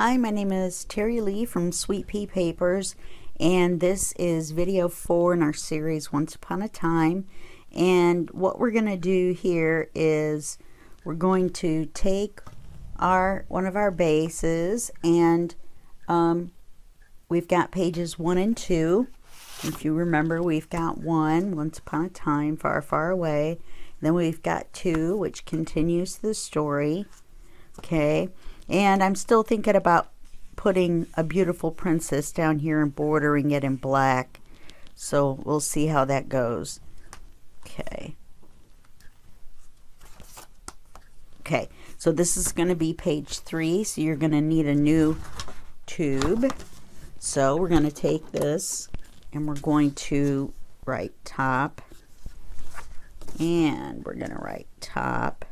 Hi, my name is Terry Lee from Sweet Pea Papers, and this is video 4 in our series Once Upon a Time. And what we're going to do here is we're going to take one of our bases, and we've got pages 1 and 2. If you remember, we've got 1, Once Upon a Time, Far, Far Away. Then we've got 2, which continues the story. Okay. And I'm still thinking about putting a beautiful princess down here and bordering it in black. So we'll see how that goes. Okay. Okay, so this is going to be page 3. So you're going to need a new tube. So we're going to take this and we're going to write top. And we're going to write top.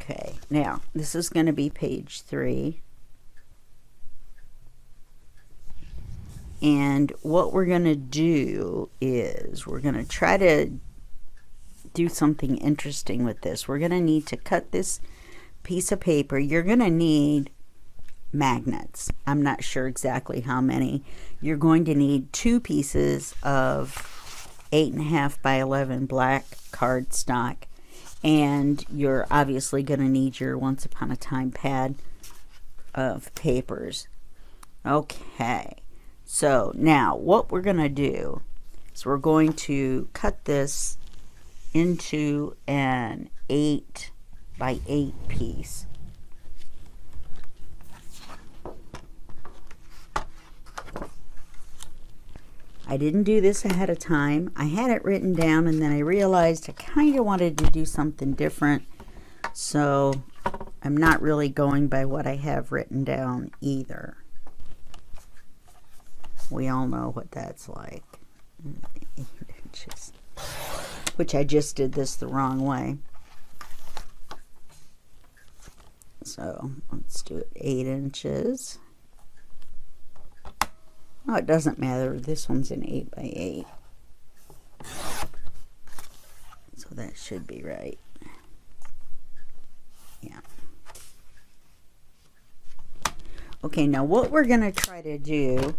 Okay, now this is going to be page 3. And what we're going to do is we're going to try to do something interesting with this. We're going to need to cut this piece of paper. You're going to need magnets. I'm not sure exactly how many. You're going to need 2 pieces of 8.5 by 11 black cardstock. And you're obviously going to need your Once Upon a Time pad of papers. Okay, so now what we're going to do is we're going to cut this into an 8 by 8 piece. I didn't do this ahead of time. I had it written down and then I realized I kind of wanted to do something different. So I'm not really going by what I have written down either. We all know what that's like. 8 inches. Which I just did this the wrong way. So let's do it 8 inches. Oh, it doesn't matter. This one's an 8 by 8. So that should be right. Yeah. Okay, now what we're going to try to do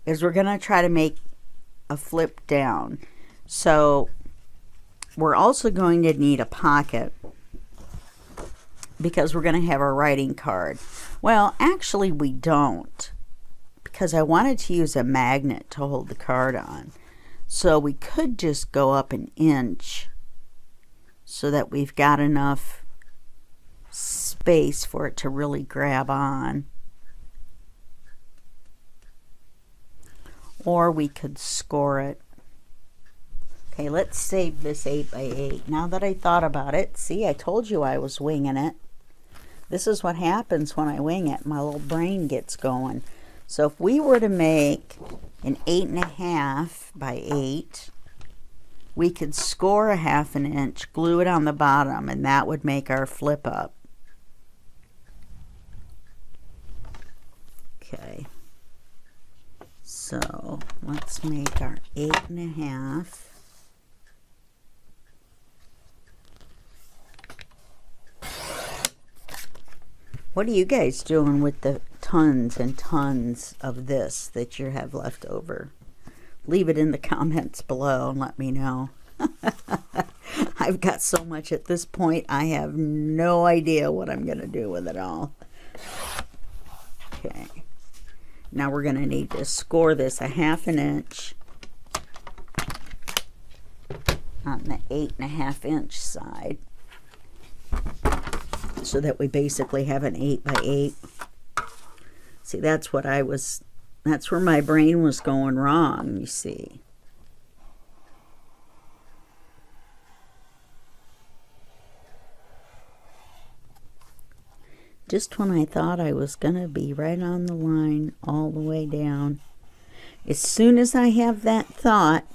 is we're going to try to make a flip down. So we're also going to need a pocket because we're going to have our writing card. Well, actually we don't, because I wanted to use a magnet to hold the card on. So we could just go up an inch so that we've got enough space for it to really grab on. Or we could score it. Okay, let's save this 8 by 8. Now that I thought about it, see, I told you I was winging it. This is what happens when I wing it. My little brain gets going. So if we were to make an 8.5 by 8, we could score a 1/2 inch, glue it on the bottom, and that would make our flip up. Okay. So let's make our 8.5. What are you guys doing with the tons and tons of this that you have left over? Leave it in the comments below and let me know. I've got so much at this point, I have no idea what I'm going to do with it all. Okay. Now we're going to need to score this a 1/2 inch on the 8.5 inch side, so that we basically have an 8 by 8. See, that's where my brain was going wrong, you see. Just when I thought I was going to be right on the line all the way down. As soon as I have that thought,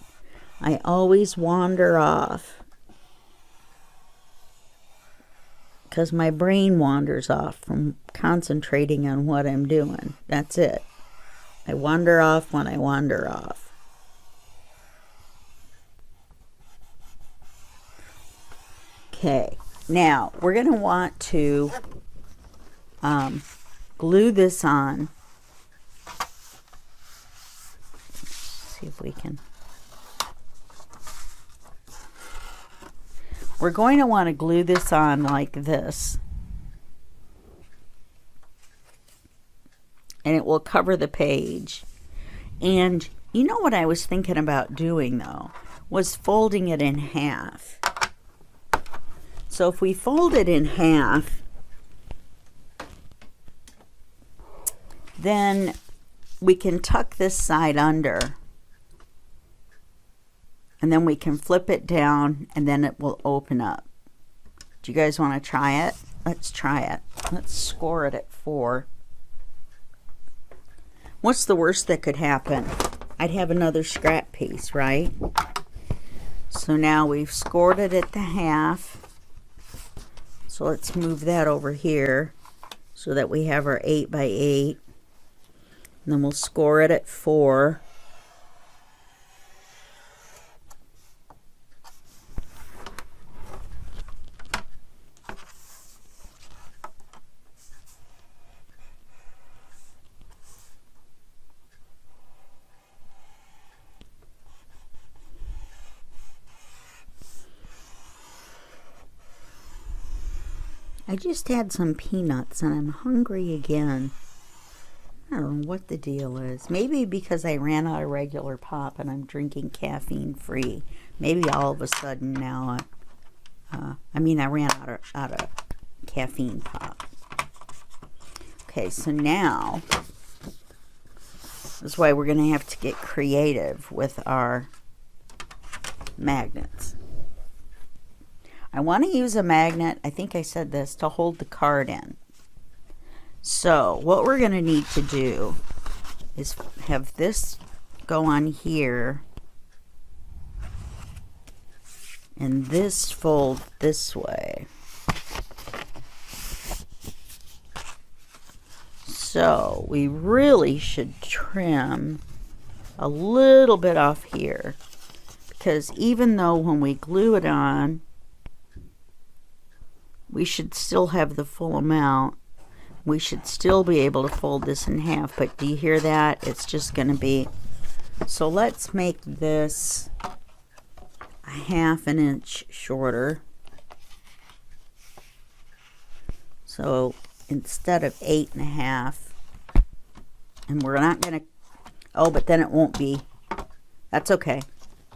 I always wander off. Because my brain wanders off from concentrating on what I'm doing. That's it. I wander off when I wander off. Okay, now we're going to want to glue this on. See if we can. We're going to want to glue this on like this. And it will cover the page. And you know what I was thinking about doing though? Was folding it in half. So if we fold it in half, then we can tuck this side under. And then we can flip it down and then it will open up. Do you guys want to try it? Let's try it. Let's score it at 4. What's the worst that could happen? I'd have another scrap piece, right? So now we've scored it at the half. So let's move that over here so that we have our 8 by 8. And then we'll score it at 4. I just had some peanuts and I'm hungry again. I don't know what the deal is. Maybe because I ran out of regular pop and I'm drinking caffeine free. Maybe all of a sudden now, I ran out of caffeine pop. Okay, so now, this is why we're going to have to get creative with our magnets. I want to use a magnet, I think I said this, to hold the card in. So what we're going to need to do is have this go on here and this fold this way. So we really should trim a little bit off here, because even though when we glue it on, we should still have the full amount. We should still be able to fold this in half, but do you hear that? It's just going to be... So let's make this a 1/2 inch shorter. So instead of 8.5, and we're not going to... Oh, but then it won't be... That's okay.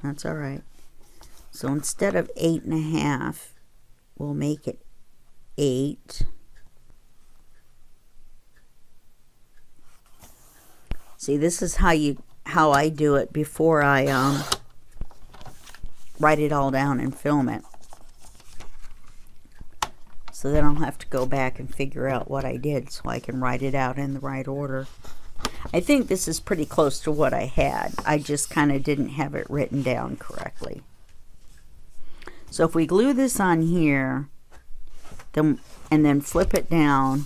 That's all right. So instead of 8.5, we'll make it 8. See, this is how I do it before I write it all down and film it. So then I'll have to go back and figure out what I did so I can write it out in the right order. I think this is pretty close to what I had. I just kind of didn't have it written down correctly. So if we glue this on here, and then flip it down,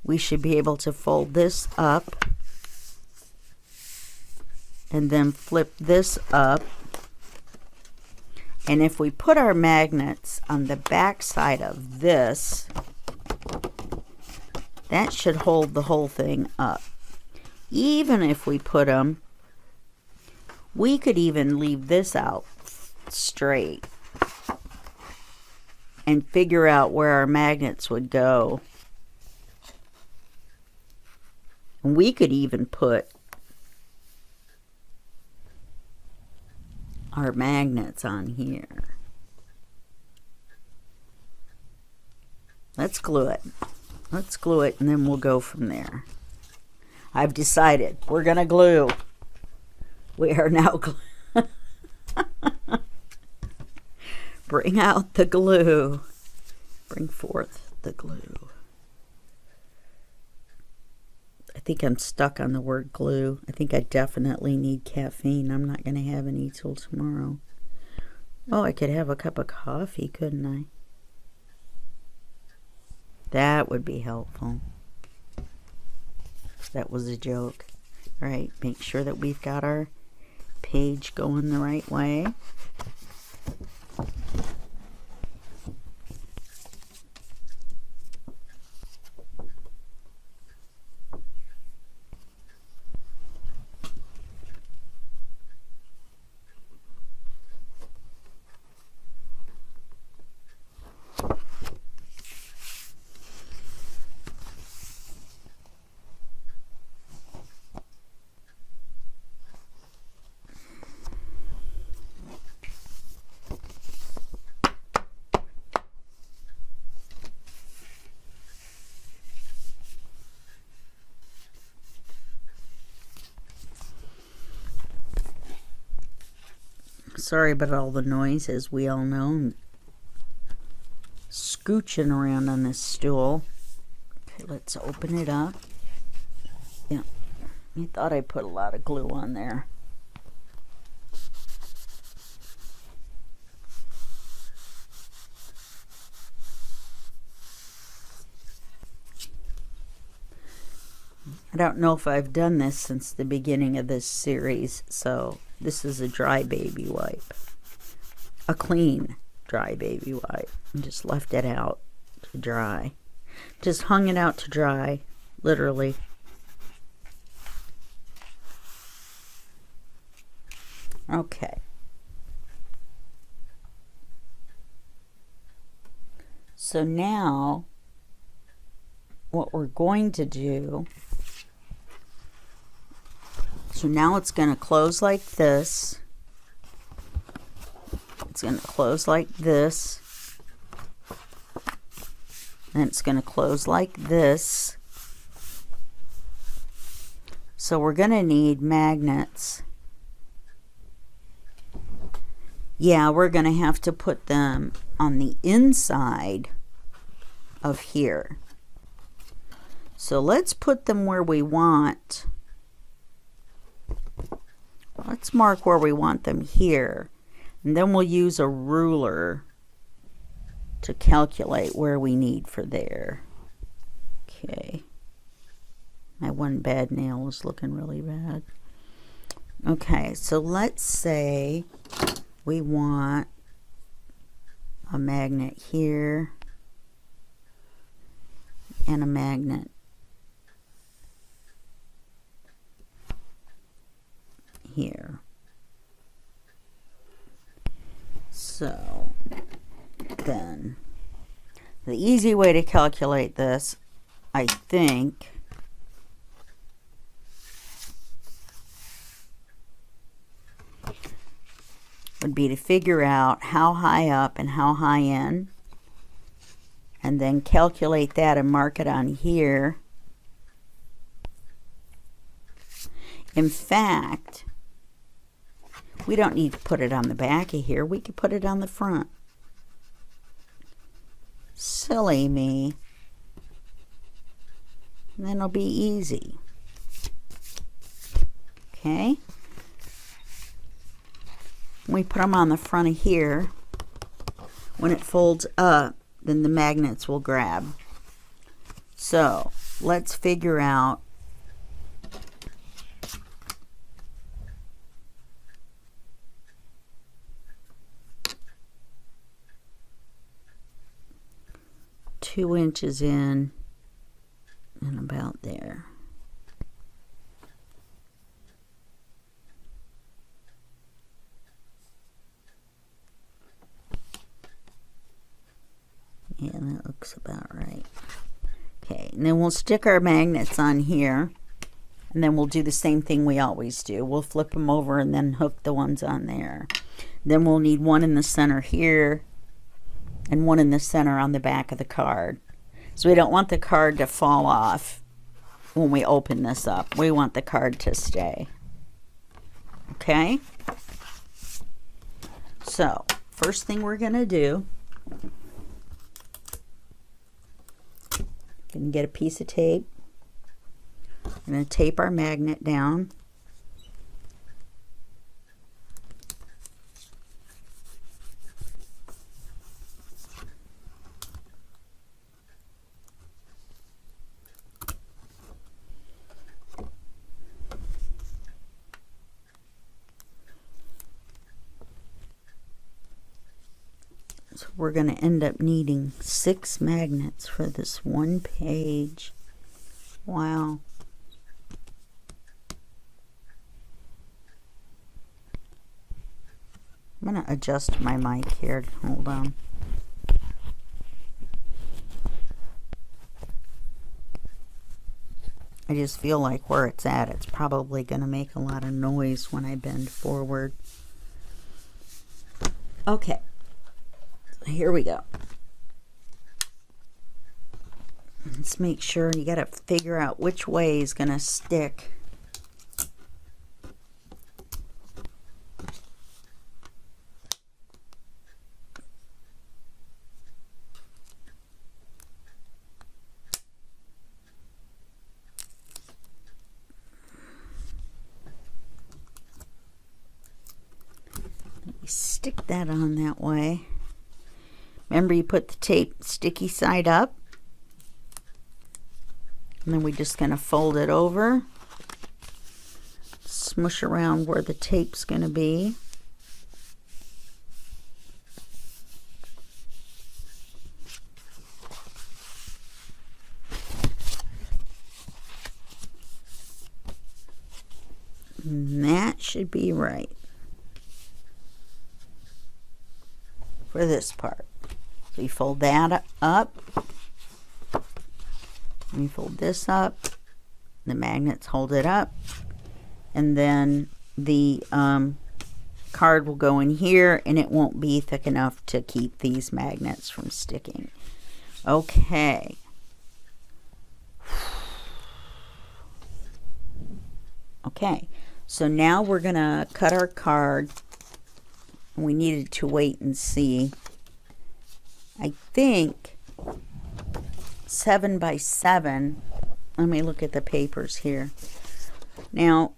we should be able to fold this up and then flip this up. And if we put our magnets on the back side of this, that should hold the whole thing up. Even if we put them, we could even leave this out straight and figure out where our magnets would go. And we could even put our magnets on here. Let's glue it. Let's glue it and then we'll go from there. I've decided we're going to glue. We are now Bring out the glue. Bring forth the glue. I think I'm stuck on the word glue. I think I definitely need caffeine. I'm not going to have any till tomorrow. Oh, I could have a cup of coffee, couldn't I? That would be helpful. That was a joke. All right, make sure that we've got our page going the right way. Sorry about all the noises. We all know I'm scooching around on this stool. Okay, let's open it up. Yeah, I thought I put a lot of glue on there. I don't know if I've done this since the beginning of this series, so this is a dry baby wipe. A clean dry baby wipe. I just left it out to dry. Just hung it out to dry, literally. Okay. So now, what we're going to do, so now it's going to close like this. It's going to close like this. And it's going to close like this. So we're going to need magnets. Yeah, we're going to have to put them on the inside of here. So let's put them where we want. Let's mark where we want them here. And then we'll use a ruler to calculate where we need for there. Okay. My one bad nail is looking really bad. Okay, so let's say we want a magnet here and a magnet here. So then the easy way to calculate this, I think, would be to figure out how high up and how high in, and then calculate that and mark it on here. In fact, we don't need to put it on the back of here. We could put it on the front. Silly me. And then it'll be easy. Okay. We put them on the front of here. When it folds up, then the magnets will grab. So let's figure out two inches in and about there. Yeah, that looks about right. Okay, and then we'll stick our magnets on here, and then we'll do the same thing we always do. We'll flip them over and then hook the ones on there. Then we'll need one in the center here and one in the center on the back of the card. So we don't want the card to fall off when we open this up. We want the card to stay. Okay? So, first thing we're going to do, going to get a piece of tape. We're going to tape our magnet down. So we're going to end up needing 6 magnets for this one page. Wow. I'm going to adjust my mic here. Hold on. I just feel like where it's at, it's probably going to make a lot of noise when I bend forward. Okay. Here we go. Let's make sure, you got to figure out which way is going to stick. Stick that on that way. Remember, you put the tape sticky side up, and then we're just going to fold it over, smush around where the tape's going to be. And that should be right for this part. So you fold that up, and you fold this up, the magnets hold it up, and then the card will go in here, and it won't be thick enough to keep these magnets from sticking. Okay. Okay, so now we're gonna cut our card. We needed to wait and see. I think 7 by 7. Let me look at the papers here. Now,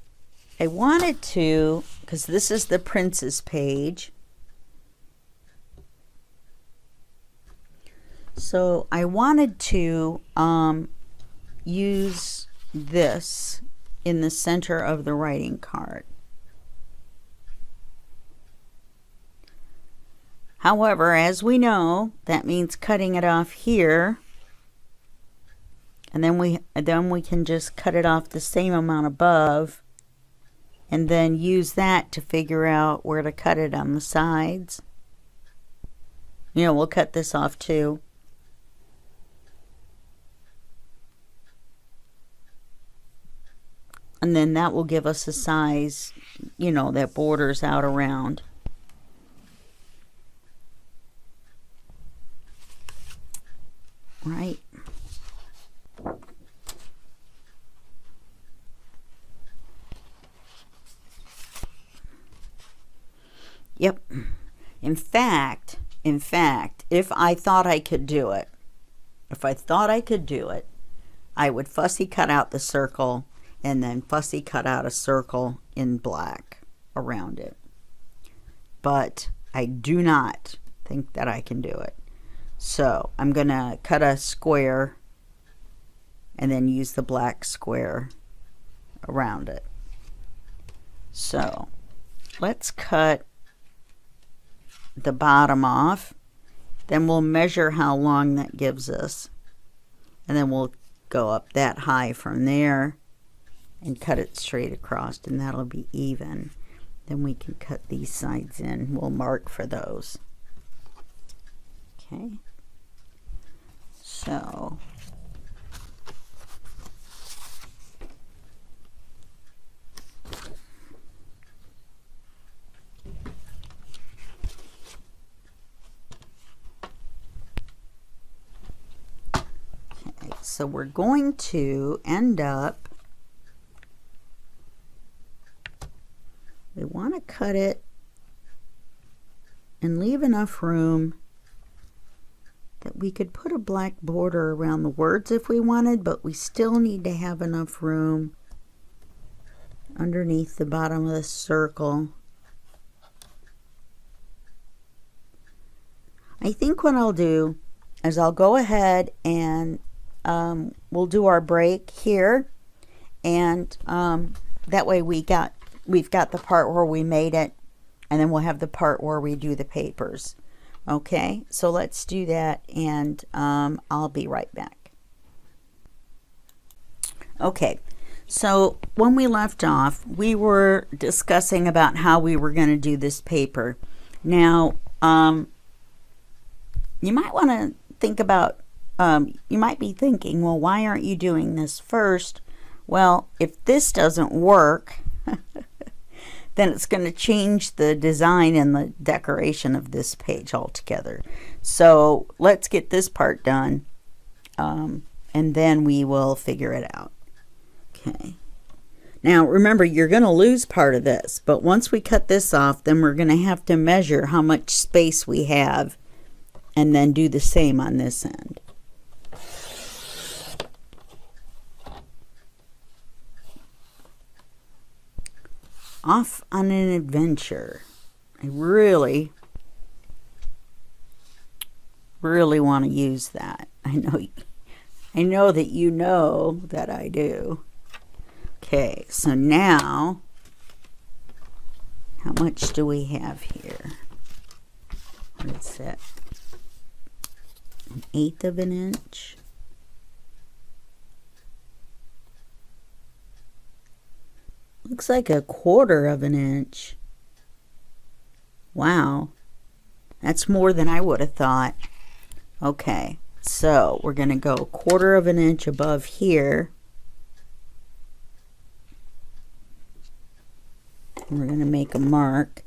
I wanted to, because this is the Princess page. So I wanted to use this in the center of the writing card. However, as we know, that means cutting it off here, and then we can just cut it off the same amount above, and then use that to figure out where to cut it on the sides. You know, we'll cut this off too. And then that will give us a size, you know, that borders out around. Right. Yep. In fact, if I thought I could do it, I would fussy cut out the circle and then fussy cut out a circle in black around it. But I do not think that I can do it. So I'm going to cut a square and then use the black square around it. So let's cut the bottom off. Then we'll measure how long that gives us. And then we'll go up that high from there and cut it straight across, and that'll be even. Then we can cut these sides in. We'll mark for those. Okay. So so we're going to end up, we want to cut it and leave enough room that we could put a black border around the words if we wanted, but we still need to have enough room underneath the bottom of the circle. I think what I'll do is I'll go ahead and we'll do our break here, and that way we've got the part where we made it, and then we'll have the part where we do the papers. Okay, so let's do that, and I'll be right back. Okay, so when we left off, we were discussing about how we were going to do this paper. Now, you might want to think about, you might be thinking, well, why aren't you doing this first? Well, if this doesn't work, then it's going to change the design and the decoration of this page altogether. So let's get this part done, and then we will figure it out. Okay. Now remember, you're going to lose part of this, but once we cut this off, then we're going to have to measure how much space we have and then do the same on this end. Off on an adventure. I really want to use that. I know that you know that I do. Okay, so now, how much do we have here? What is that? 1/8 of an inch. Looks like 1/4 of an inch. Wow, that's more than I would have thought. Okay, so we're going to go 1/4 of an inch above here. We're going to make a mark.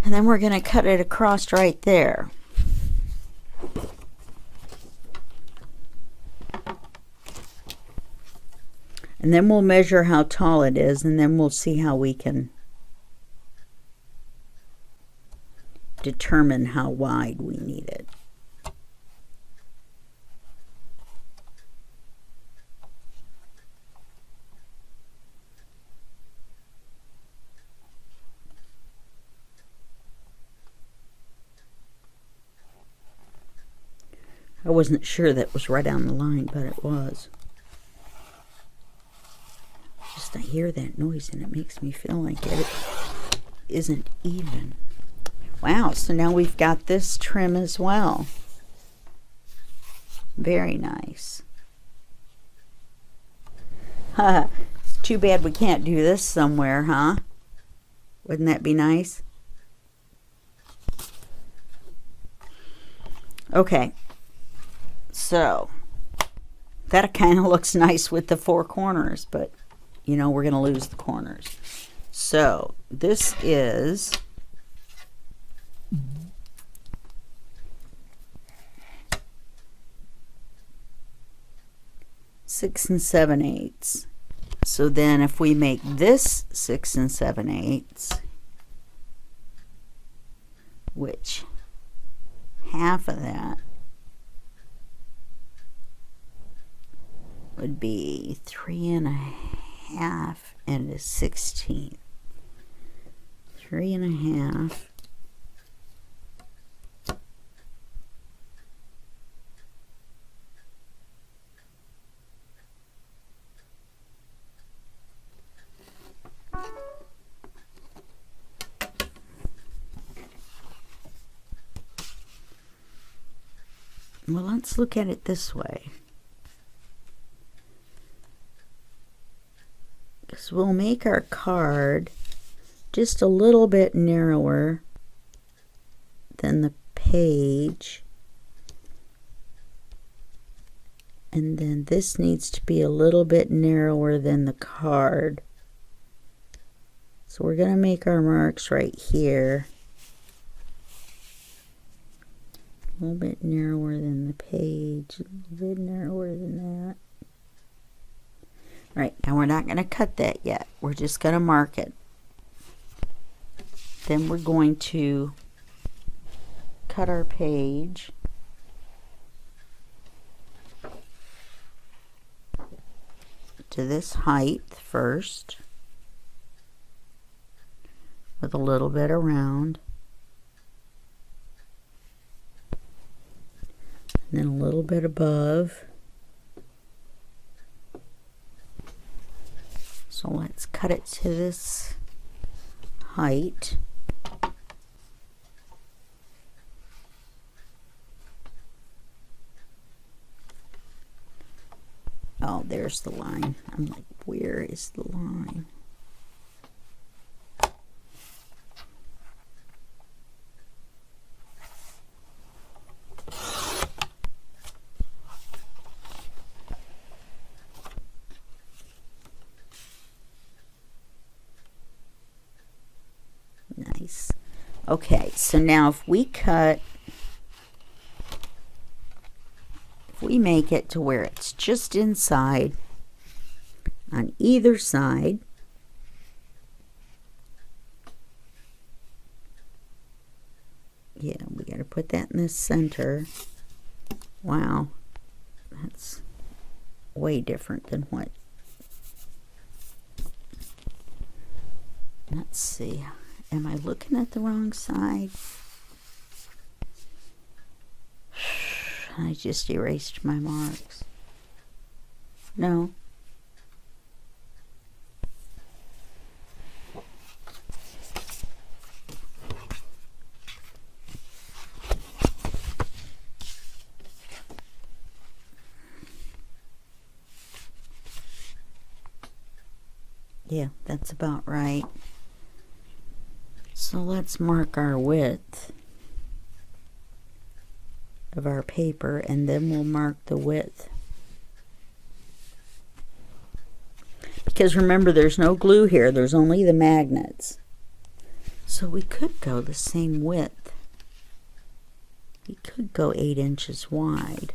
And then we're going to cut it across right there. And then we'll measure how tall it is, and then we'll see how we can determine how wide we need it. I wasn't sure that was right on the line, but it was. Just I hear that noise and it makes me feel like it isn't even. Wow, so now we've got this trim as well. Very nice. It's too bad we can't do this somewhere, huh? Wouldn't that be nice? Okay. So, that kind of looks nice with the 4 corners, but, you know, we're going to lose the corners. So, this is 6 7/8. So then if we make this 6 7/8, which half of that would be 3 1/2 and 1/16. 3 1/2. Well, let's look at it this way. Because we'll make our card just a little bit narrower than the page. And then this needs to be a little bit narrower than the card. So we're going to make our marks right here. A little bit narrower than the page, a little bit narrower than that. All right, now we're not going to cut that yet. We're just going to mark it. Then we're going to cut our page. To this height first, with a little bit around. And then a little bit above. So let's cut it to this height. Oh, there's the line. I'm like, where is the line? Nice. Okay, so now if we make it to where it's just inside on either side, yeah, we got to put that in the center. Wow, that's way different than what. Let's see. Am I looking at the wrong side? I just erased my marks. No. Yeah, that's about right. So let's mark our width of our paper, and then we'll mark the width. Because remember, there's no glue here, there's only the magnets. So we could go the same width. We could go 8 inches wide.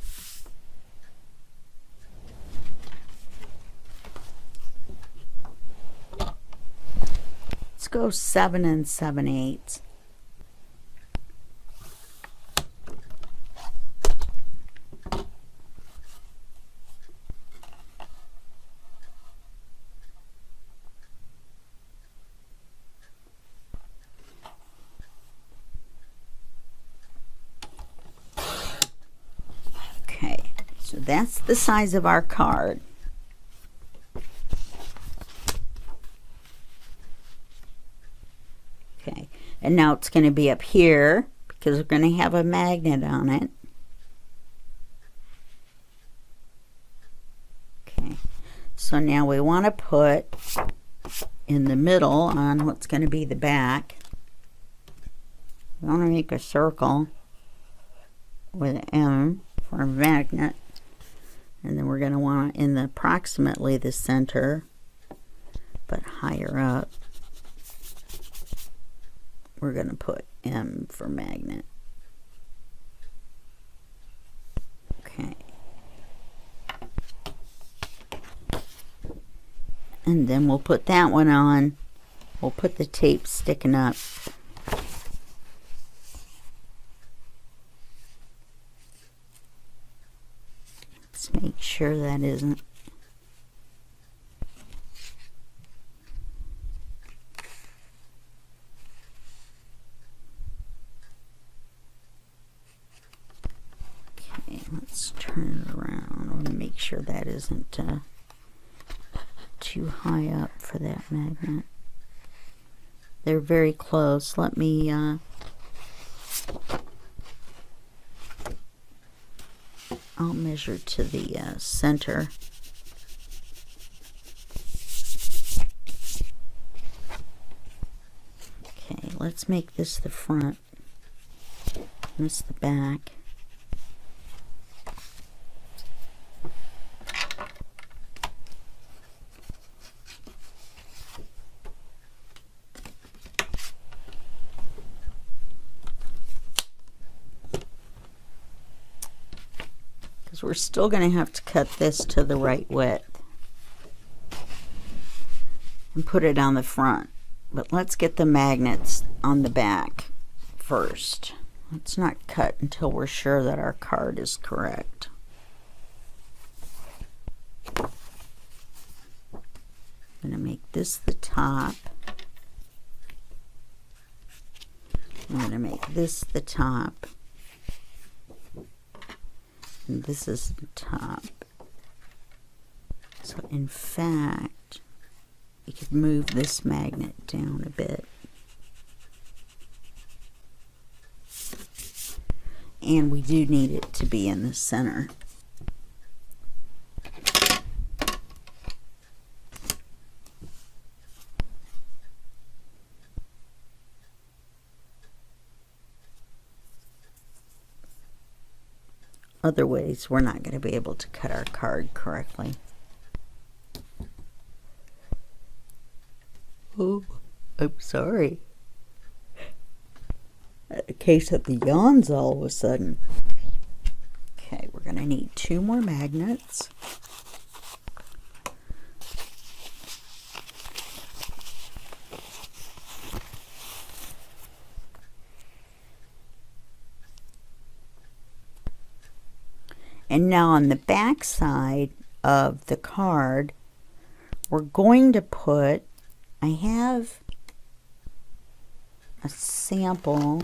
Let's go 7 7/8. Okay, so that's the size of our card. Okay, and now it's going to be up here because we're going to have a magnet on it. Okay, so now we want to put in the middle on what's going to be the back. We want to make a circle with an M for a magnet, and then we're going to want in the approximately the center, but higher up, we're going to put M for magnet. Okay. And then we'll put that one on. We'll put the tape sticking up. Let's make sure that isn't. Let's turn it around. I want to make sure that isn't too high up for that magnet. They're very close. Let me I'll measure to the center. Okay, let's make this the front. This the back. We're still going to have to cut this to the right width and put it on the front. But let's get the magnets on the back first. Let's not cut until we're sure that our card is correct. I'm going to make this the top. I'm going to make this the top. And this is the top. So in fact, you could move this magnet down a bit. And we do need it to be in the center. Other ways, we're not going to be able to cut our card correctly. Oh, I'm sorry. A case of the yawns all of a sudden. Okay, we're going to need 2 more magnets. And now on the back side, of the card, we're going to put, I have a sample.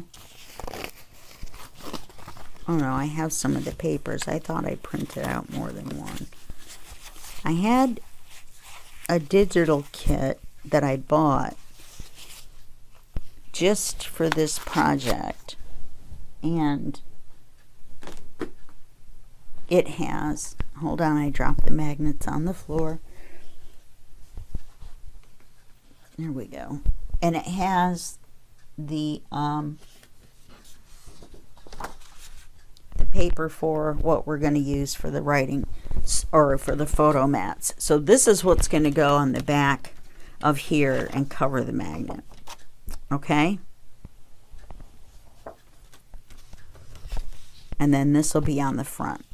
Oh no, I have some of the papers. I thought I printed out more than one. I had a digital kit that I bought just for this project, and it has, hold on, I dropped the magnets on the floor. There we go. And it has the paper for what we're going to use for the writing or for the photo mats. So this is what's going to go on the back of here and cover the magnet. Okay? And then this will be on the front.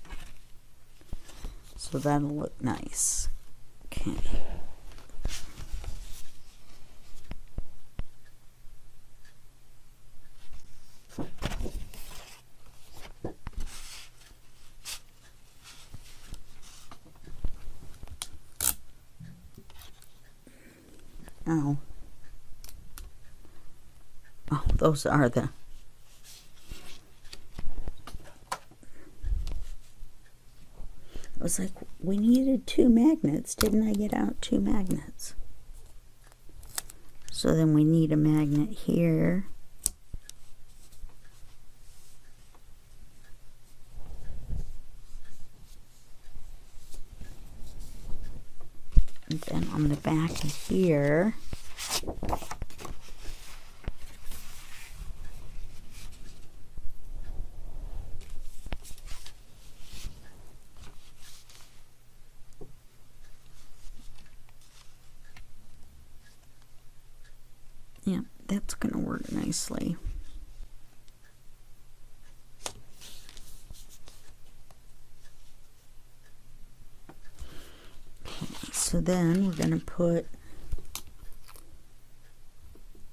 So that'll look nice. Okay. Oh. Oh, those are the... It was like, we needed 2 magnets. Didn't I get out 2 magnets? So then we need a magnet here. And then on the back of here, yeah, that's going to work nicely. So then we're going to put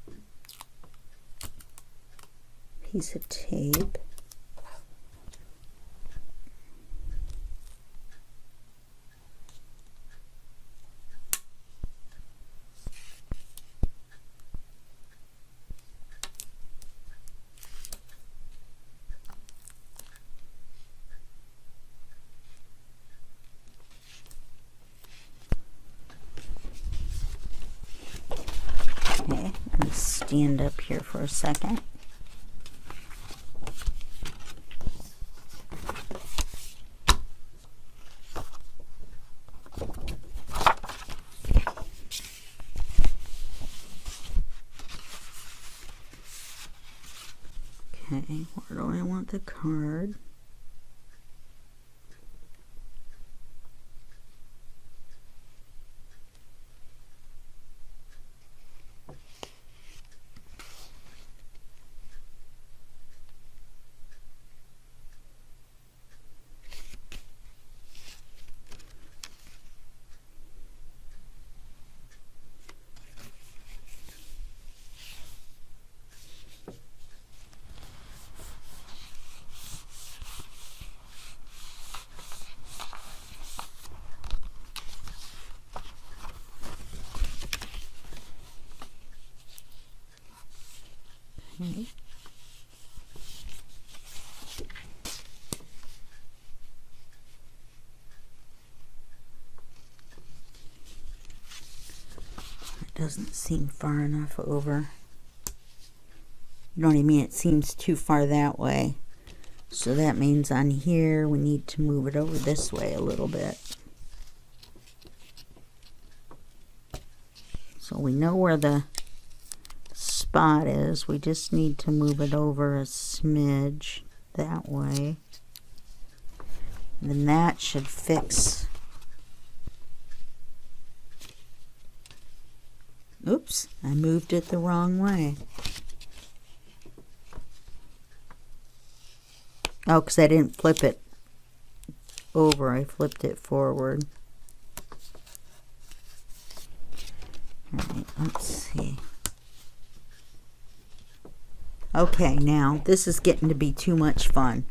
a piece of tape. Okay, I'm going to stand up here for a second. Okay, where do I want the card? Okay. It doesn't seem far enough over. You know what I mean? It seems too far that way. So that means on here we need to move it over this way a little bit. So we know where the spot is. We just need to move it over a smidge that way. And then that should fix. Oops, I moved it the wrong way. Oh, because I didn't flip it over. I flipped it forward. Alright, let's see. Okay, now this is getting to be too much fun.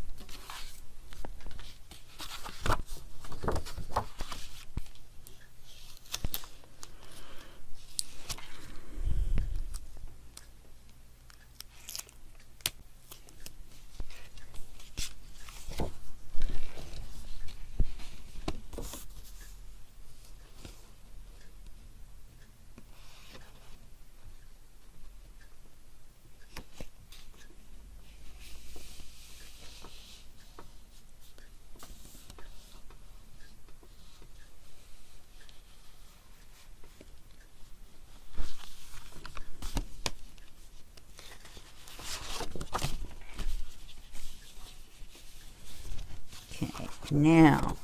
Okay, now.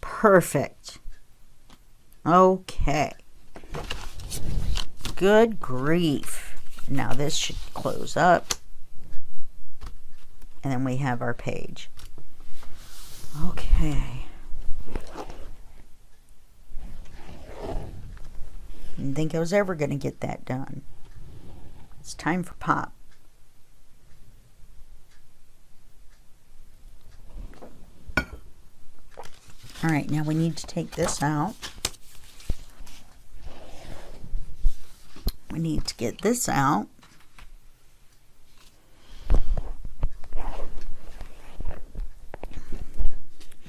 Perfect. Okay. Good grief. Now this should close up. And then we have our page. Okay. Didn't think I was ever going to get that done. It's time for pop. All right, now we need to take this out. We need to get this out.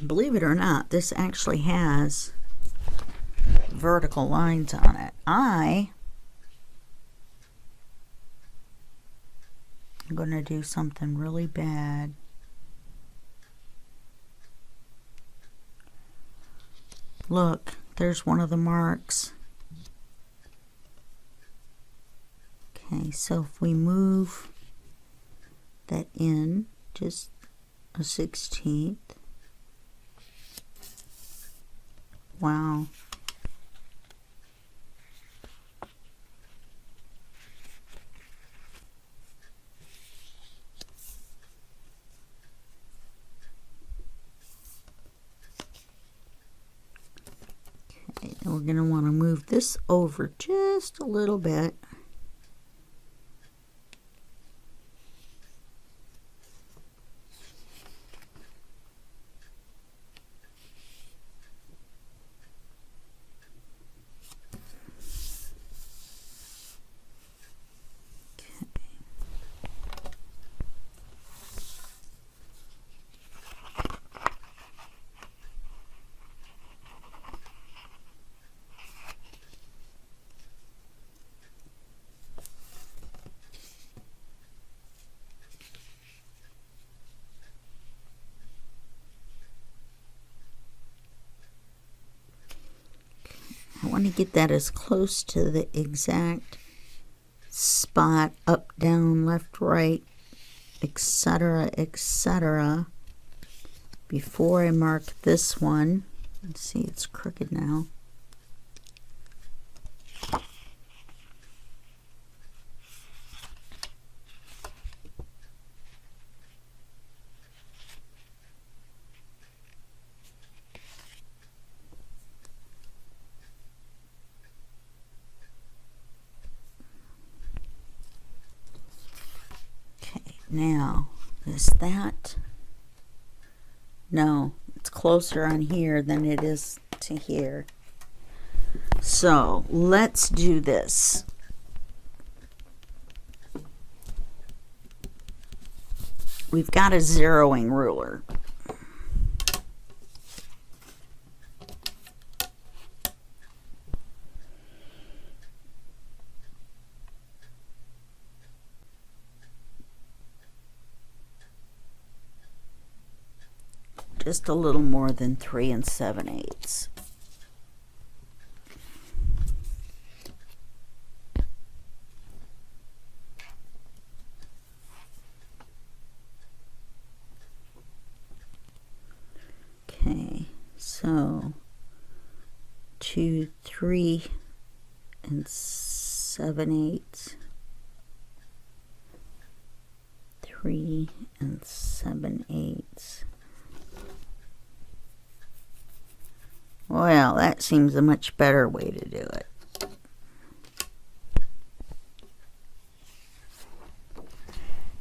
Believe it or not, this actually has vertical lines on it. I'm going to do something really bad. Look, there's one of the marks. Okay, so if we move that in just a 1/16. Wow. Okay, and we're going to want to move this over just a little bit. I want to get that as close to the exact spot, up, down, left, right, etc., etc. Before I mark this one. Let's see, it's crooked now. Now, is that? No, it's closer on here than it is to here. So, let's do this. We've got a zeroing ruler. Just a little more than 3 7/8. Okay, so 2, 3 7/8. 3 7/8. Well, that seems a much better way to do it.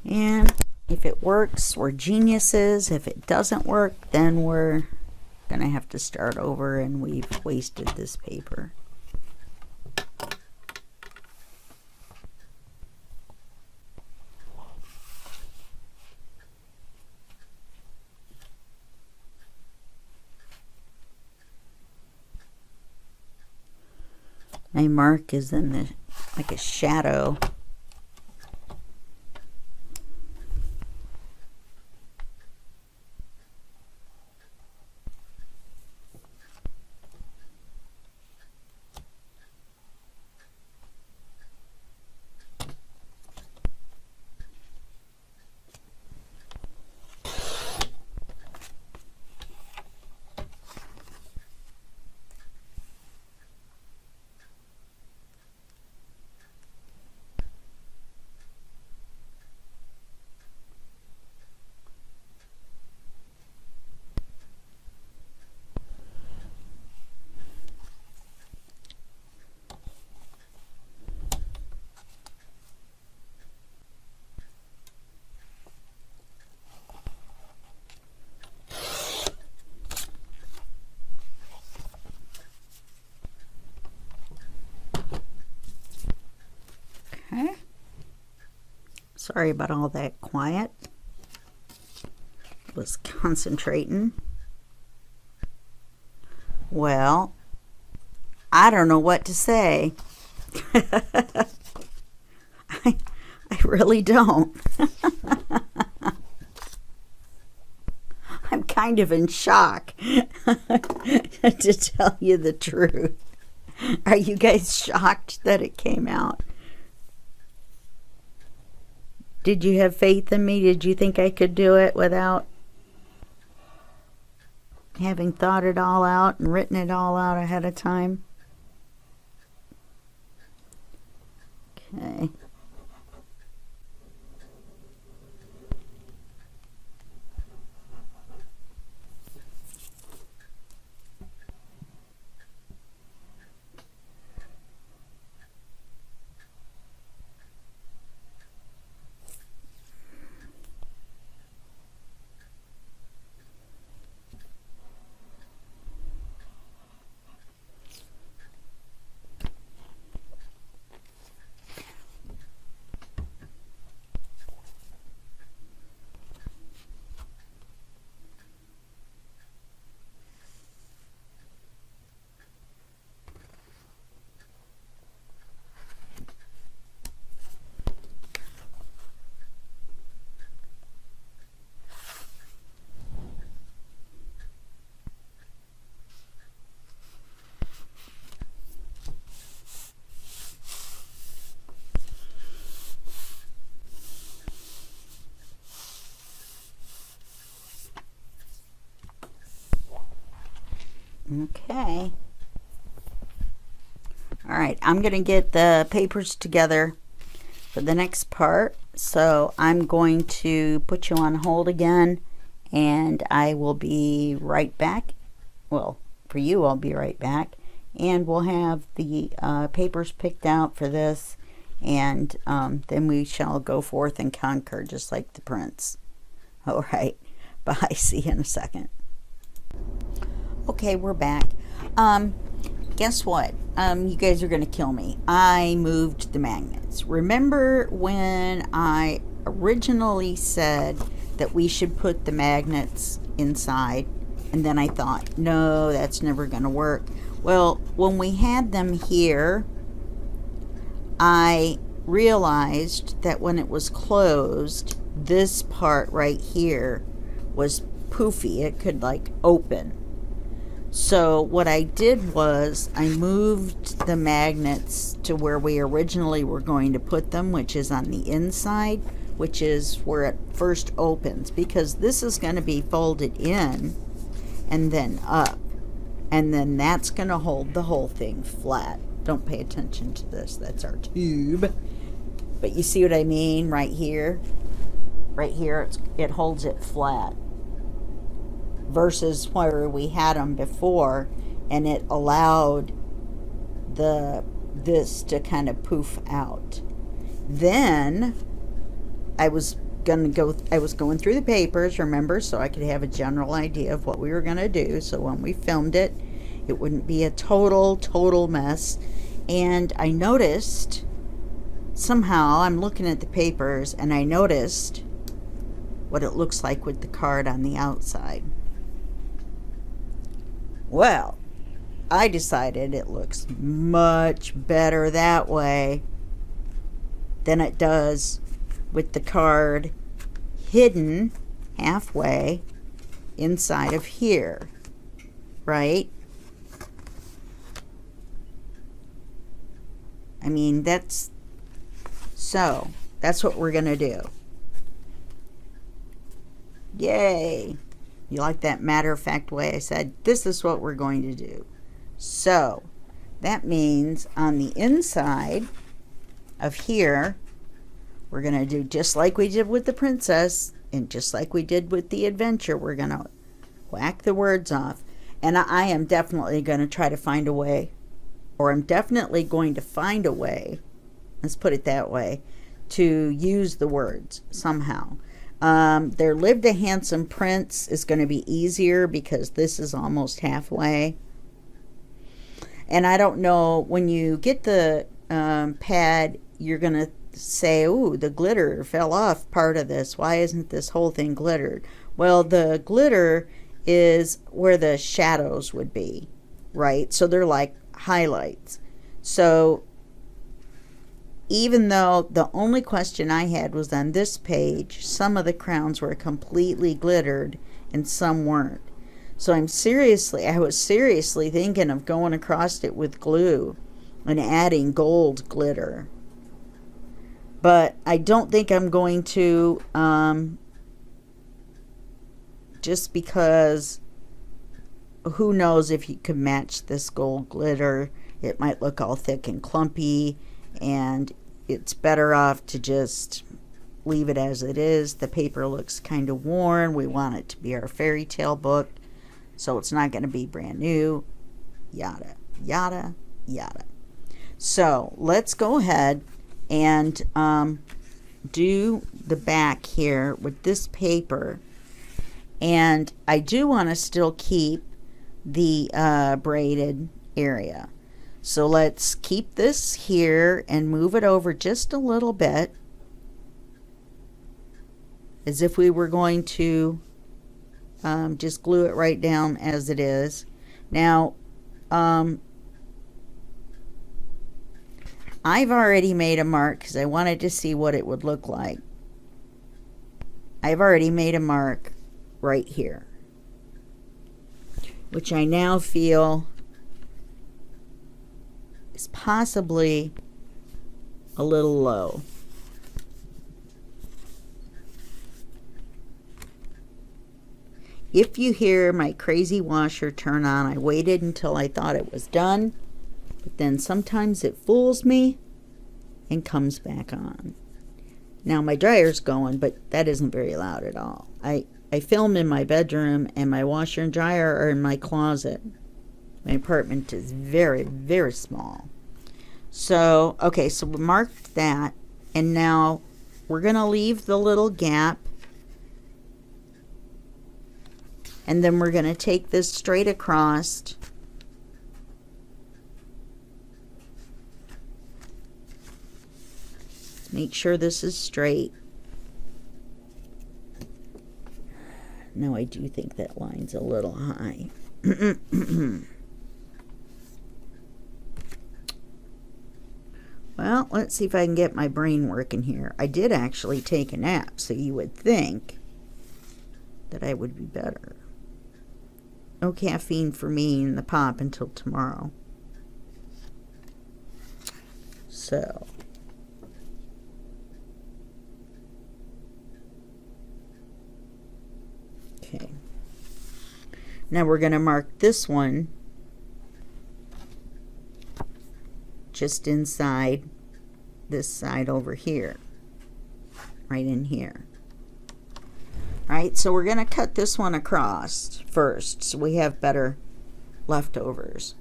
And if it works, we're geniuses. If it doesn't work, then we're going to have to start over and we've wasted this paper. My mark is in the, like a shadow. Sorry about all that quiet. I was concentrating. Well, I don't know what to say. I really don't. I'm kind of in shock, to tell you the truth. Are you guys shocked that it came out? Did you have faith in me? Did you think I could do it without having thought it all out and written it all out ahead of time? Okay. Okay. All right, I'm going to get the papers together for the next part. So I'm going to put you on hold again, and I will be right back. Well, for you, I'll be right back. And we'll have the papers picked out for this, and then we shall go forth and conquer, just like the prince. All right, bye. See you in a second. Okay, we're back. Guess what? You guys are going to kill me. I moved the magnets. Remember when I originally said that we should put the magnets inside? And then I thought, no, that's never going to work. Well, when we had them here, I realized that when it was closed, this part right here was poofy. It could like open. So what I did was I moved the magnets to where we originally were going to put them, which is on the inside, which is where it first opens, because this is going to be folded in and then up, and then that's going to hold the whole thing flat. Don't pay attention to this. That's our tube. But you see what I mean right here? Right here, it holds it flat. Versus where we had them before, and it allowed this to kind of poof out. Then I was going through the papers, remember, so I could have a general idea of what we were going to do, so when we filmed it, it wouldn't be a total mess. And I noticed, somehow, I'm looking at the papers, and I noticed what it looks like with the card on the outside. Well, I decided it looks much better that way than it does with the card hidden halfway inside of here, right? I mean, that's what we're going to do. Yay! You like that matter-of-fact way I said, this is what we're going to do. So, that means on the inside of here, we're going to do just like we did with the princess, and just like we did with the adventure, we're going to whack the words off. And I am definitely going to try to find a way, or I'm definitely going to find a way, let's put it that way, to use the words somehow. There lived a handsome prince is going to be easier because this is almost halfway. And I don't know, when you get the pad, you're going to say, ooh, the glitter fell off part of this. Why isn't this whole thing glittered? Well, the glitter is where the shadows would be, right? So they're like highlights. So even though the only question I had was on this page, some of the crowns were completely glittered and some weren't. So I was seriously thinking of going across it with glue and adding gold glitter. But I don't think I'm going to, just because who knows if you could match this gold glitter. It might look all thick and clumpy, and it's better off to just leave it as it is. The paper looks kind of worn. We want it to be our fairy tale book, so it's not going to be brand new, yada, yada, yada. So let's go ahead and do the back here with this paper. And I do want to still keep the braided area. So let's keep this here and move it over just a little bit, as if we were going to just glue it right down as it is. Now, I've already made a mark because I wanted to see what it would look like. I've already made a mark right here, which I now feel is possibly a little low. If you hear my crazy washer turn on, I waited until I thought it was done, but then sometimes it fools me and comes back on. Now my dryer's going, but that isn't very loud at all. I film in my bedroom, and my washer and dryer are in my closet. My apartment is very, very small. So, okay, so we marked that, and now we're going to leave the little gap, and then we're going to take this straight across. Make sure this is straight. No, I do think that line's a little high. Well, let's see if I can get my brain working here. I did actually take a nap, so you would think that I would be better. No caffeine for me in the pop until tomorrow. So, okay. Now we're going to mark this one just inside this side over here, right in here. Right, so we're going to cut this one across first so we have better leftovers.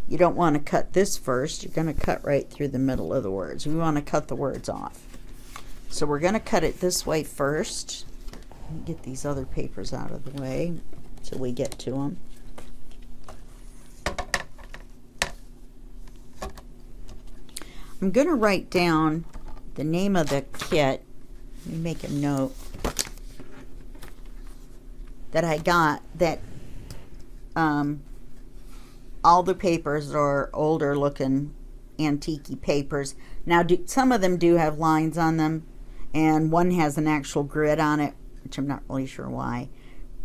You don't want to cut this first. You're going to cut right through the middle of the words. We want to cut the words off. So we're going to cut it this way first. Get these other papers out of the way till we get to them. I'm going to write down the name of the kit. Let me make a note that I got, that all the papers are older looking antique papers. Now some of them do have lines on them, and one has an actual grid on it, which I'm not really sure why,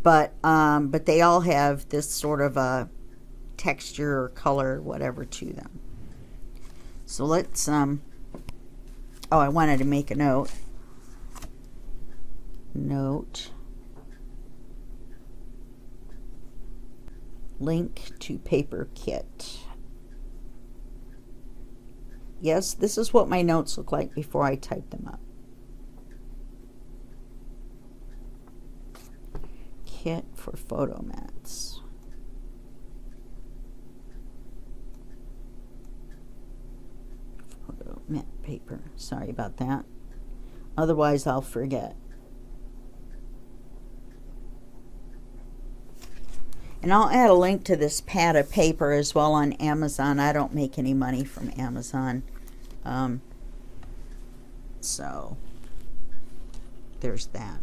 but they all have this sort of a texture or color, whatever, to them. So let's oh, I wanted to make a note. Link to paper kit. Yes, this is what my notes look like before I type them up. Kit for photo mats. Photo mat paper. Sorry about that. Otherwise, I'll forget. And I'll add a link to this pad of paper as well on Amazon. I don't make any money from Amazon. So there's that.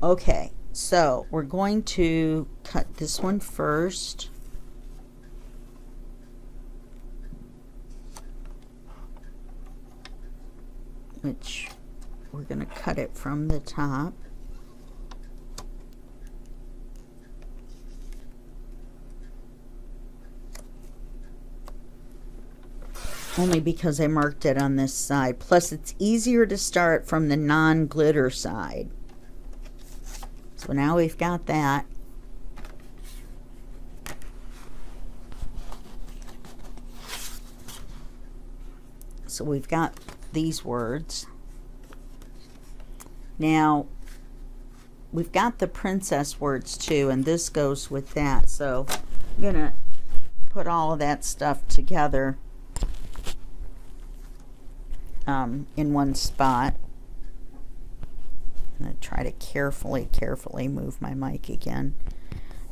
Okay, so we're going to cut this one first. Which we're going to cut it from the top. Only because I marked it on this side. Plus, it's easier to start from the non-glitter side. So now we've got that. So we've got these words. Now, we've got the princess words too, and this goes with that. So I'm going to put all of that stuff together in one spot. I'm going to try to carefully move my mic again.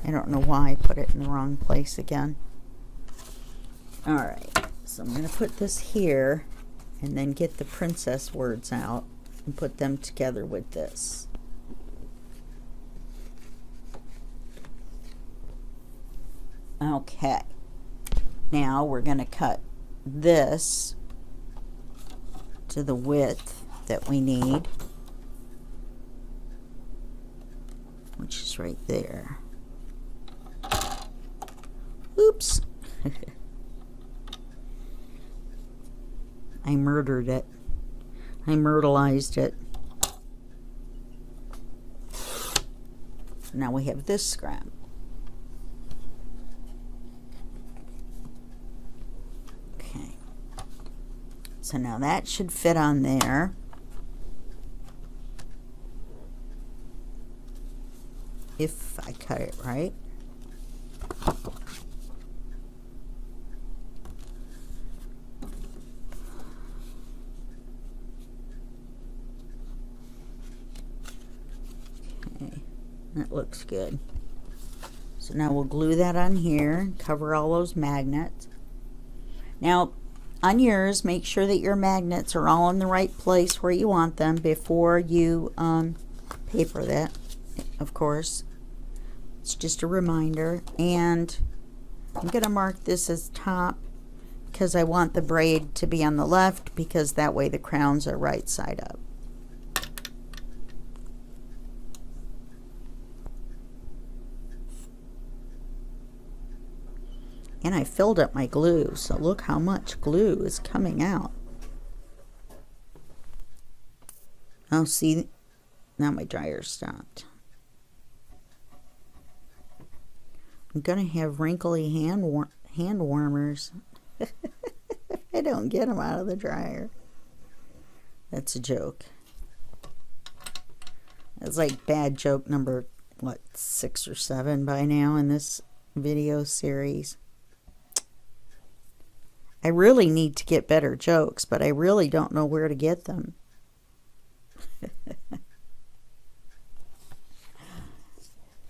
I don't know why I put it in the wrong place again. Alright, so I'm going to put this here and then get the princess words out and put them together with this. Okay, now we're going to cut this to the width that we need, which is right there. Oops. I murdered it. I myrtleized it. Now we have this scrap. Okay. So now that should fit on there. If I cut it right. Okay, that looks good. So now we'll glue that on here and cover all those magnets. Now, on yours, make sure that your magnets are all in the right place where you want them before you paper that, of course. It's just a reminder. And I'm going to mark this as top because I want the braid to be on the left, because that way the crowns are right side up. And I filled up my glue, so look how much glue is coming out. Oh, see, now my dryer stopped. I'm gonna have wrinkly hand warmers. I don't get them out of the dryer. That's a joke. It's like bad joke number, what, 6 or 7 by now in this video series. I really need to get better jokes, but I really don't know where to get them.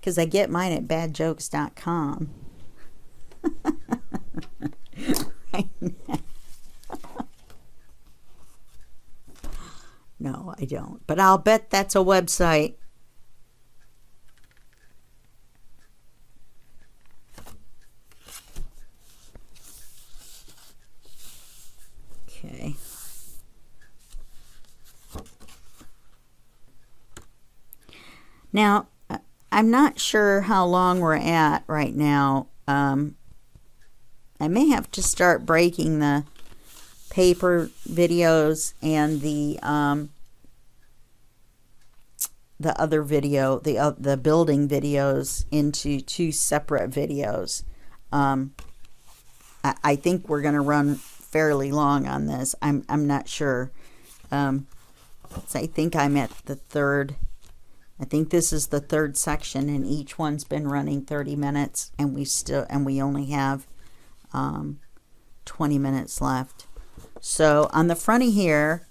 Because I get mine at badjokes.com. No, I don't. But I'll bet that's a website. Okay. Now, I'm not sure how long we're at right now. I may have to start breaking the paper videos and the other video, the building videos, into 2 separate videos. I think we're going to run fairly long on this. I'm not sure. So I think I'm at the 3rd. I think this is the 3rd section, and each one's been running 30 minutes, and we only have 20 minutes left. So on the front of here,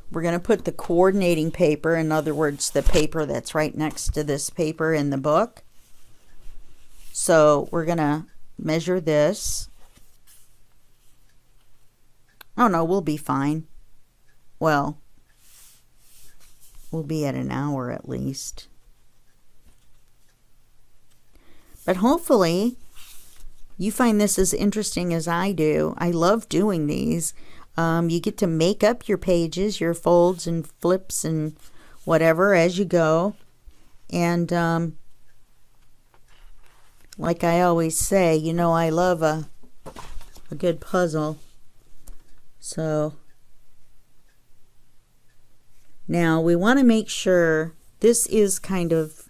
we're going to put the coordinating paper, in other words, the paper that's right next to this paper in the book. So we're going to measure this. Oh no, we'll be fine. well, we'll be at an hour at least. But hopefully you find this as interesting as I do. I love doing these. You get to make up your pages, your folds and flips and whatever as you go. And like I always say, you know, I love a good puzzle. So now we want to make sure this is kind of,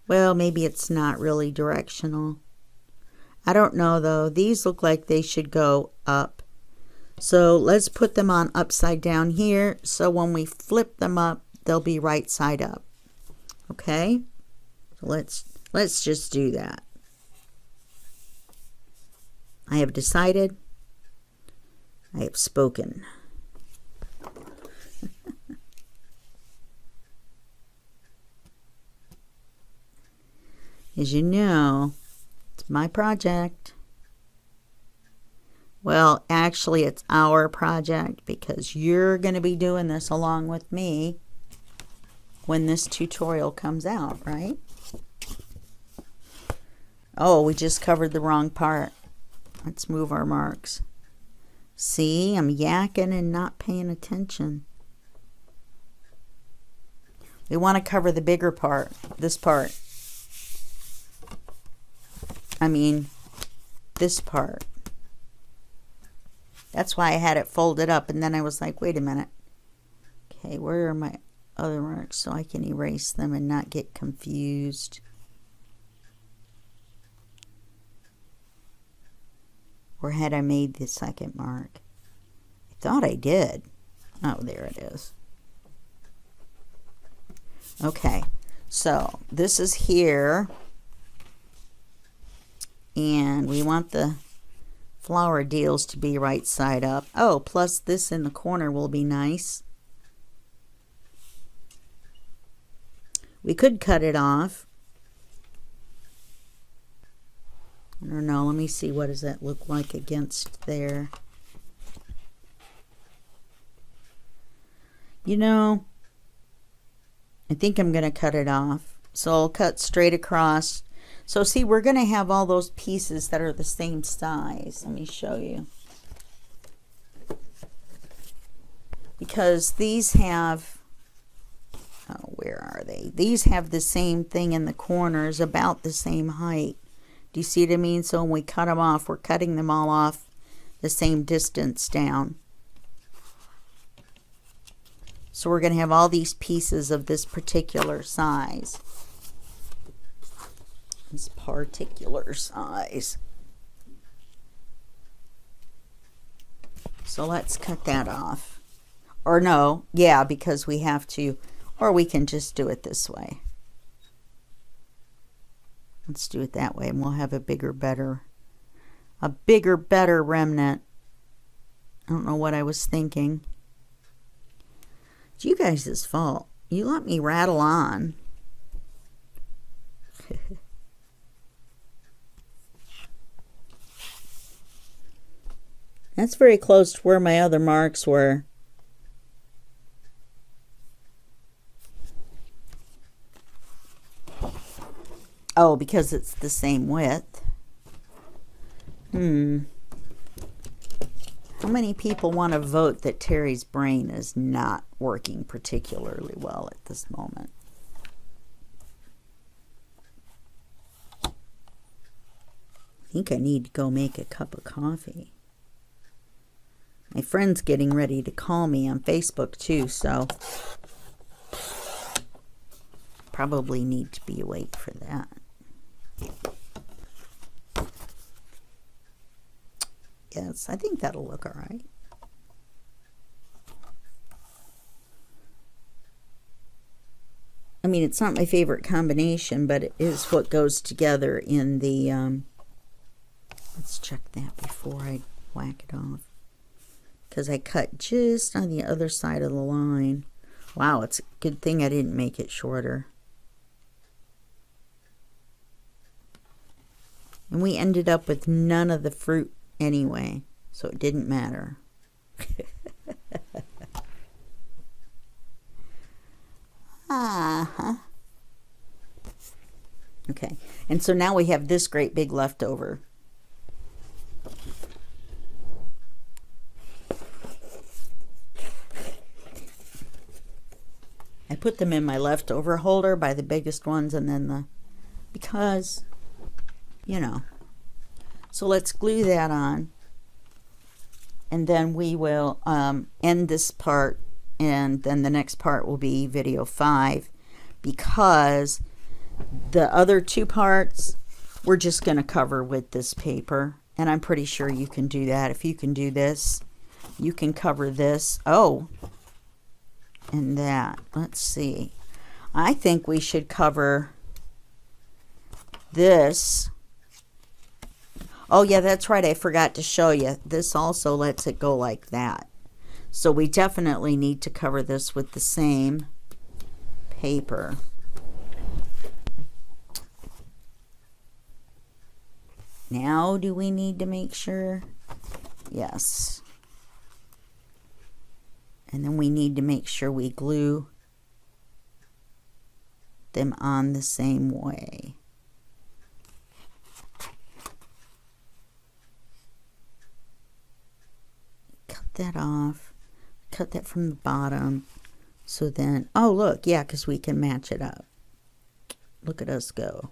well, maybe it's not really directional. I don't know though. These look like they should go up. So let's put them on upside down here. So when we flip them up, they'll be right side up. Okay? So let's just do that. I have decided. I have spoken. As you know, it's my project. Well, actually, it's our project because you're going to be doing this along with me when this tutorial comes out, right? Oh, we just covered the wrong part. Let's move our marks. See, I'm yakking and not paying attention. We want to cover the bigger part, this part. I mean, this part. That's why I had it folded up, and then I was like, wait a minute. Okay, where are my other marks so I can erase them and not get confused? Or had I made the second mark? I thought I did. Oh, there it is. Okay, so this is here. And we want the flower deals to be right side up. Oh, plus this in the corner will be nice. We could cut it off. I don't know. Let me see. What does that look like against there? You know, I think I'm going to cut it off. So I'll cut straight across. So see, we're going to have all those pieces that are the same size. Let me show you. Because these have, oh, where are they? These have the same thing in the corners, about the same height. Do you see what I mean? So when we cut them off, we're cutting them all off the same distance down. So we're going to have all these pieces of this particular size. This particular size. So let's cut that off. Or no, yeah, because we have to, or we can just do it this way. Let's do it that way and we'll have a bigger, better remnant. I don't know what I was thinking. It's you guys' fault. You let me rattle on. That's very close to where my other marks were. Oh, because it's the same width. How many people want to vote that Terry's brain is not working particularly well at this moment? I think I need to go make a cup of coffee. My friend's getting ready to call me on Facebook too, so probably need to be awake for that. Yes, I think that'll look all right. I mean, it's not my favorite combination, but it is what goes together in the, let's check that before I whack it off. Because I cut just on the other side of the line. Wow, it's a good thing I didn't make it shorter. And we ended up with none of the fruit anyway, so it didn't matter. Okay, and so now we have this great big leftover. I put them in my leftover holder by the biggest ones, and then because, you know. So let's glue that on, and then we will end this part, and then the next part will be video 5, because the other 2 parts we're just going to cover with this paper, and I'm pretty sure you can do that. If you can do this, you can cover this. Oh, and that. Let's see. I think we should cover this. Oh yeah, that's right. I forgot to show you. This also lets it go like that. So we definitely need to cover this with the same paper. Now, do we need to make sure? Yes. And then we need to make sure we glue them on the same way. Cut that off. Cut that from the bottom. So then, oh look, yeah, because we can match it up. Look at us go.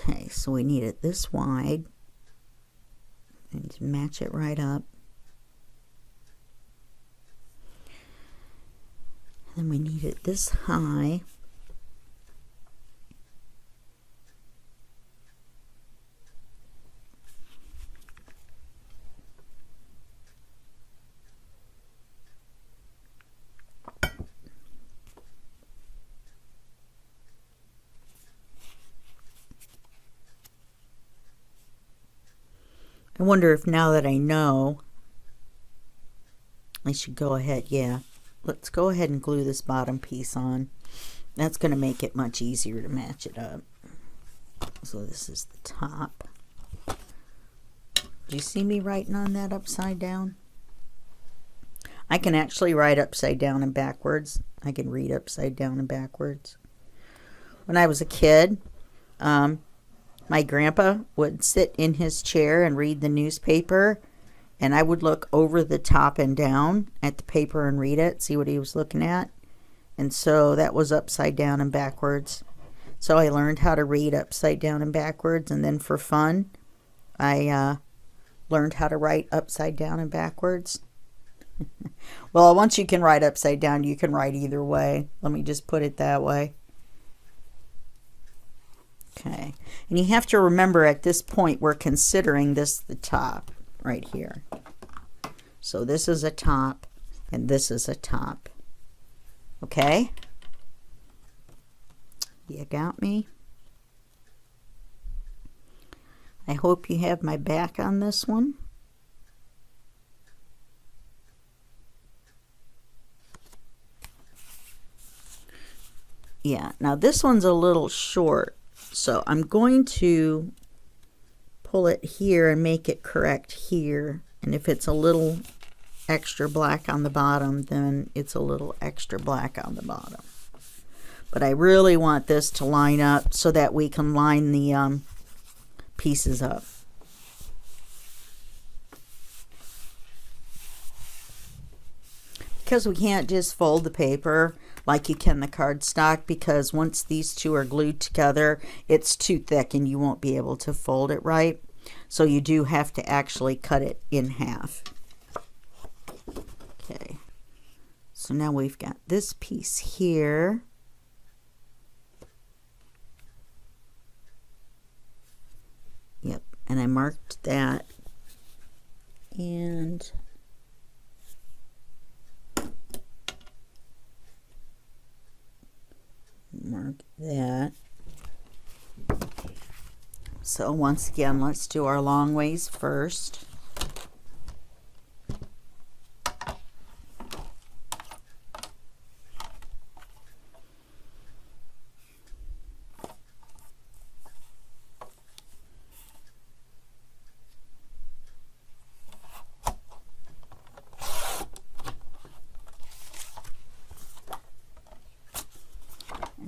Okay, so we need it this wide and match it right up. And then we need it this high. I wonder if now that I know, I should go ahead. Yeah, let's go ahead and glue this bottom piece on. That's going to make it much easier to match it up. So this is the top. Do you see me writing on that upside down? I can actually write upside down and backwards. I can read upside down and backwards. When I was a kid, my grandpa would sit in his chair and read the newspaper, and I would look over the top and down at the paper and read it, see what he was looking at. And so that was upside down and backwards. So I learned how to read upside down and backwards, and then for fun, I learned how to write upside down and backwards. Well, once you can write upside down, you can write either way. Let me just put it that way. Okay, and you have to remember at this point we're considering this the top right here. So this is a top and this is a top. Okay? You got me? I hope you have my back on this one. Yeah, now this one's a little short. So I'm going to pull it here and make it correct here. And if it's a little extra black on the bottom, then it's a little extra black on the bottom. But I really want this to line up so that we can line the pieces up. Because we can't just fold the paper like you can the cardstock, because once these two are glued together, it's too thick and you won't be able to fold it right. So you do have to actually cut it in half. Okay, so now we've got this piece here. Yep, and I marked that. And mark that. So once again, let's do our long ways first.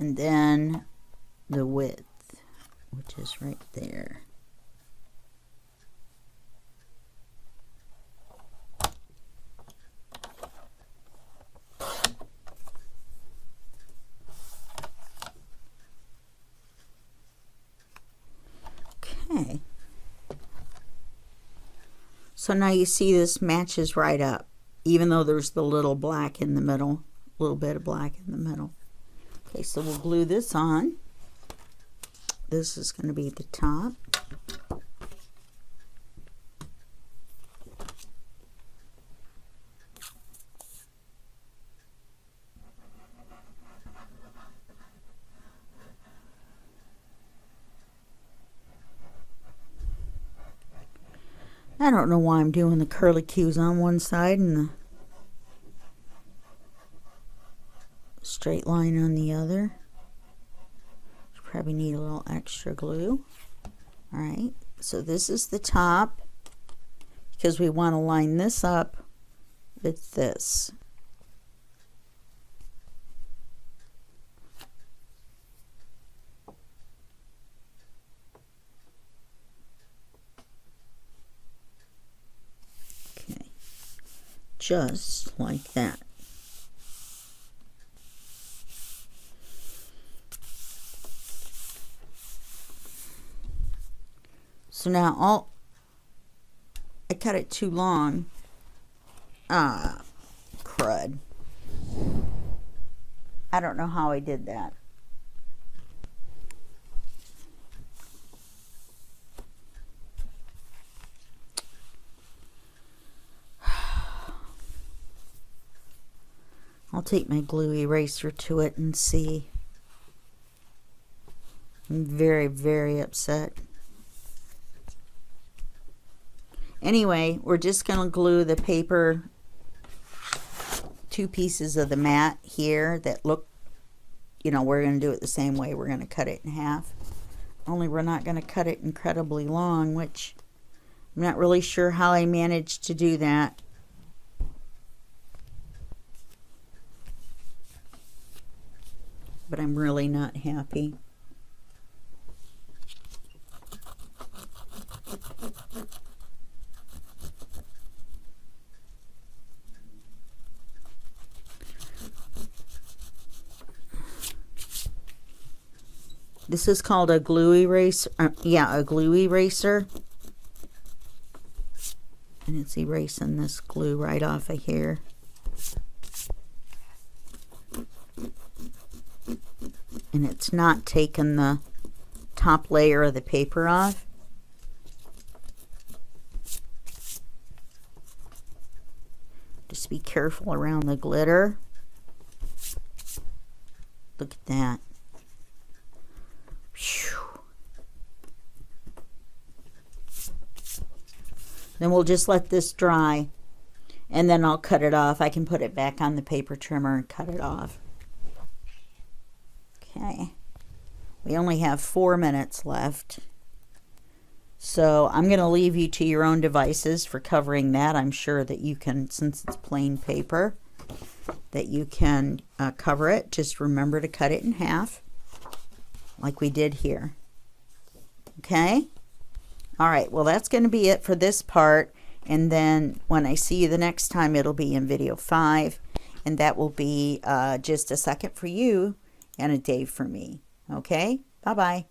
and then the width, which is right there. Okay. So now you see this matches right up, even though there's the little black in the middle, a little bit of black in the middle. Okay, so we'll glue this on. This is going to be the top. I don't know why I'm doing the curlicues on one side and the straight line on the other. Probably need a little extra glue. Alright, so this is the top because we want to line this up with this. Okay, just like that. So now I cut it too long. Crud. I don't know how I did that. I'll take my glue eraser to it and see. I'm very, very upset. Anyway, we're just going to glue the paper, 2 pieces of the mat here that look, you know, we're going to do it the same way. We're going to cut it in half. Only we're not going to cut it incredibly long, which I'm not really sure how I managed to do that. But I'm really not happy. This is called a glue eraser. Yeah, a glue eraser. And it's erasing this glue right off of here. And it's not taking the top layer of the paper off. Just be careful around the glitter. Look at that. Then we'll just let this dry and then I'll cut it off. I can put it back on the paper trimmer and cut it off. Okay, we only have 4 minutes left. So I'm going to leave you to your own devices for covering that. I'm sure that you can, since it's plain paper, that you can cover it. Just remember to cut it in half like we did here. Okay? All right, well, that's going to be it for this part. And then when I see you the next time, it'll be in video 5. And that will be just a second for you and a day for me. Okay? Bye-bye.